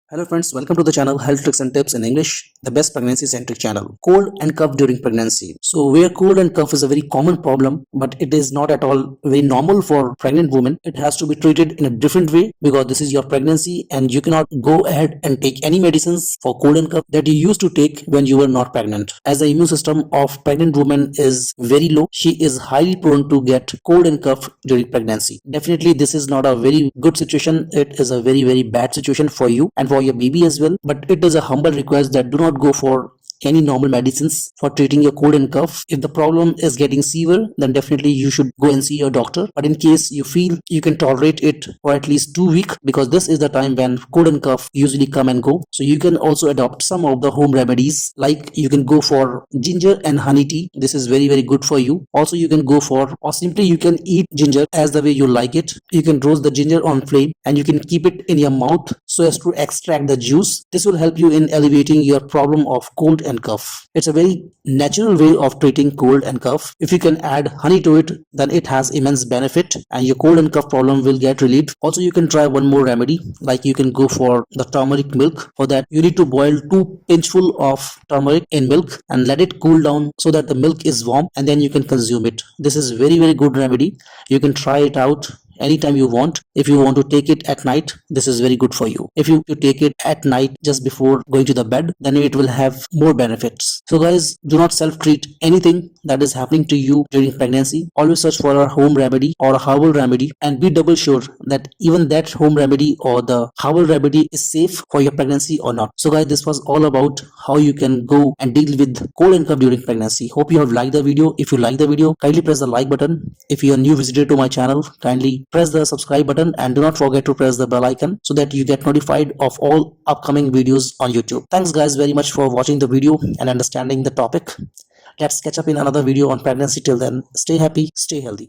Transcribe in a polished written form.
Hello friends, welcome to the channel Health Tricks and Tips in English, the best pregnancy centric channel. Cold and cough during pregnancy. So where cold and cough is a very common problem, but it is not at all very normal for pregnant women. It has to be treated in a different way because this is your pregnancy and you cannot go ahead and take any medicines for cold and cough that you used to take when you were not pregnant. As the immune system of pregnant woman is very low, she is highly prone to get cold and cough during pregnancy. Definitely this is not a very good situation. It is a very bad situation for you and for your baby as well, but it is a humble request that do not go for any normal medicines for treating your cold and cough. If the problem is getting severe, then definitely you should go and see your doctor. But in case you feel you can tolerate it for at least 2 weeks, because this is the time when cold and cough usually come and go, so you can also adopt some of the home remedies. Like you can go for ginger and honey tea. This is very good for you. Also you can go for, or simply you can eat ginger as the way you like it. You can roast the ginger on flame and you can keep it in your mouth so as to extract the juice. This will help you in alleviating your problem of cold and cough. It's a very natural way of treating cold and cough. If you can add honey to it, then it has immense benefit and your cold and cough problem will get relieved. Also you can try one more remedy, like you can go for the turmeric milk. For that you need to boil 2 pinchful of turmeric in milk and let it cool down so that the milk is warm, and then you can consume it. This is very good remedy. You can try it out anytime you want. If you want to take it at night, this is very good for you. If you take it at night just before going to the bed, then it will have more benefits. So guys, do not self-treat anything that is happening to you during pregnancy. Always search for a home remedy or a herbal remedy and be double sure that even that home remedy or the herbal remedy is safe for your pregnancy or not. So guys, this was all about how you can go and deal with cold and cough during pregnancy. Hope you have liked the video. If you like the video, kindly press the like button. If you are new visitor to my channel, kindly press the subscribe button and do not forget to press the bell icon so that you get notified of all upcoming videos on YouTube. Thanks guys very much for watching the video and understanding the topic. Let's catch up in another video on pregnancy. Till then, stay happy, stay healthy.